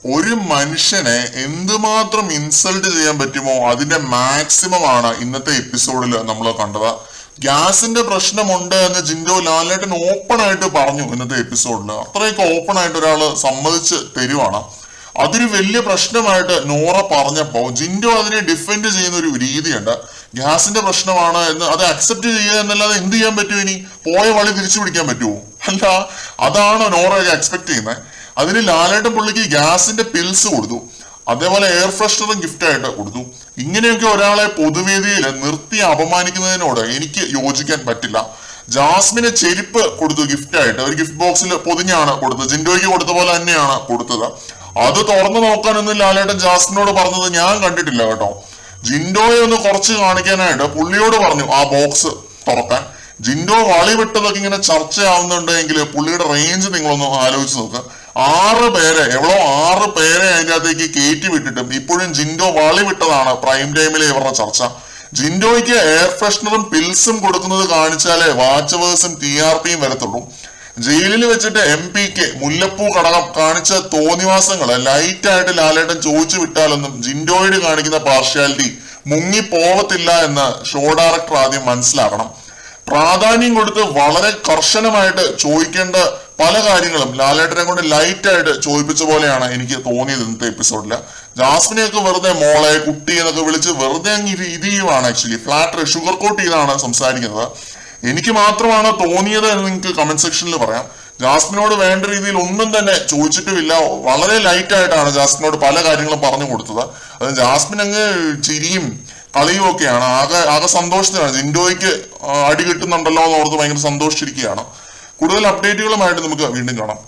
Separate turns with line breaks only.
ഒരു മനുഷ്യനെ എന്തുമാത്രം ഇൻസൾട്ട് ചെയ്യാൻ പറ്റുമോ അതിന്റെ മാക്സിമം ആണ് ഇന്നത്തെ എപ്പിസോഡിൽ നമ്മൾ കണ്ടത്. ഗ്യാസിന്റെ പ്രശ്നമുണ്ട് എന്ന് ജിൻഡോ ലാലേട്ടൻ ഓപ്പൺ ആയിട്ട് പറഞ്ഞു ഇന്നത്തെ എപ്പിസോഡിൽ. അത്രയൊക്കെ ഓപ്പൺ ആയിട്ട് ഒരാള് സമ്മതിച്ച് തരുവാണ്. അതൊരു വലിയ പ്രശ്നമായിട്ട് നോറ പറഞ്ഞപ്പോ ജിൻഡോ അതിനെ ഡിഫെൻഡ് ചെയ്യുന്ന ഒരു രീതിയുണ്ട്. ഗ്യാസിന്റെ പ്രശ്നമാണ് എന്ന് അത് അക്സെപ്റ്റ് ചെയ്യുക എന്നല്ലാതെ എന്ത് ചെയ്യാൻ പറ്റുമോ? ഇനി പോയ വഴി തിരിച്ചു പിടിക്കാൻ പറ്റുമോ? അല്ല, അതാണ് നോറയൊക്കെ എക്സ്പെക്ട് ചെയ്യുന്നത്. അതിന് ലാലേട്ടൻ പുള്ളിക്ക് ഗ്യാസിന്റെ പിൽസ് കൊടുത്തു, അതേപോലെ എയർ ഫ്രഷ്നറും ഗിഫ്റ്റ് ആയിട്ട് കൊടുത്തു. ഇങ്ങനെയൊക്കെ ഒരാളെ പൊതുവേദിയിൽ നിർത്തി അപമാനിക്കുന്നതിനോട് എനിക്ക് യോജിക്കാൻ പറ്റില്ല. ജാസ്മിന് ചെരുപ്പ് കൊടുത്തു ഗിഫ്റ്റ് ആയിട്ട്, ഒരു ഗിഫ്റ്റ് ബോക്സിൽ പൊതിഞ്ഞാണ് കൊടുത്തത്. ജിൻഡോയ്ക്ക് കൊടുത്ത പോലെ തന്നെയാണ് കൊടുത്തത്. അത് തുറന്നു നോക്കാനൊന്നും ലാലേട്ടൻ ജാസ്മിനോട് പറഞ്ഞത് ഞാൻ കണ്ടിട്ടില്ല കേട്ടോ. ജിൻഡോയെ ഒന്ന് കുറച്ച് കാണിക്കാനായിട്ട് പുള്ളിയോട് പറഞ്ഞു ആ ബോക്സ് തുറക്കാൻ. ജിൻഡോ വളി വിട്ടതൊക്കെ ഇങ്ങനെ ചർച്ചയാവുന്നുണ്ടെങ്കിൽ പുള്ളിയുടെ റേഞ്ച് നിങ്ങളൊന്ന് ആലോചിച്ച് നോക്കുക. 6 പേരെ അതിൻ്റെ അകത്തേക്ക് കയറ്റി വിട്ടിട്ടും ഇപ്പോഴും ജിൻഡോ വളി വിട്ടതാണ് പ്രൈം ടൈമിലെ ഇവരുടെ ചർച്ച. ജിൻഡോയ്ക്ക് എയർ ഫ്രഷ്നറും പിൽസും കൊടുക്കുന്നത് കാണിച്ചാലേ വാച്ചവേഴ്സും TRPയും വരത്തുള്ളൂ. ജയിലിൽ വെച്ചിട്ട് MP മുല്ലപ്പൂ കടകം കാണിച്ച തോന്നിവാസങ്ങള് ലൈറ്റായിട്ട് ലാലേട്ടൻ ചോദിച്ചു വിട്ടാലൊന്നും ജിൻഡോയോട് കാണിക്കുന്ന പാർഷ്യാലിറ്റി മുങ്ങി പോവത്തില്ല എന്ന് ഷോ ഡയറക്ടർ ആദ്യം മനസ്സിലാക്കണം. പ്രാധാന്യം കൊടുത്ത് വളരെ കർശനമായിട്ട് ചോദിക്കേണ്ട പല കാര്യങ്ങളും ലാലേട്ടനെ കൊണ്ട് ലൈറ്റായിട്ട് ചോദിപ്പിച്ച പോലെയാണ് എനിക്ക് തോന്നിയത് ഇന്നത്തെ എപ്പിസോഡില്. ജാസ്മിനെയൊക്കെ വെറുതെ മോളെ കുട്ടി എന്നൊക്കെ വിളിച്ച് വെറുതെ അങ്ങ് ഇത് ചെയ്യുവാണ്. ആക്ച്വലി ഫ്ലാറ്റ് ഷുഗർ കോട്ട് ചെയ്താണ് സംസാരിക്കുന്നത്. എനിക്ക് മാത്രമാണ് തോന്നിയത് എന്ന് നിങ്ങൾക്ക് കമന്റ് സെക്ഷനിൽ പറയാം. ജാസ്മിനോട് വേണ്ട രീതിയിൽ ഒന്നും തന്നെ ചോദിച്ചിട്ടുമില്ല. വളരെ ലൈറ്റായിട്ടാണ് ജാസ്മിനോട് പല കാര്യങ്ങളും പറഞ്ഞു കൊടുത്തത്. അത് ജാസ്മിൻ അങ്ങ് ചിരിയും കളിയും ഒക്കെയാണ്. ആകെ സന്തോഷത്തിലാണ്. ജിൻഡോയ്ക്ക് അടി കിട്ടുന്നുണ്ടല്ലോ എന്ന് ഓർത്ത് ഭയങ്കര സന്തോഷിച്ചിരിക്കുകയാണ്. കൂടുതൽ അപ്ഡേറ്റുകളുമായിട്ട് നമുക്ക് വീണ്ടും കാണാം.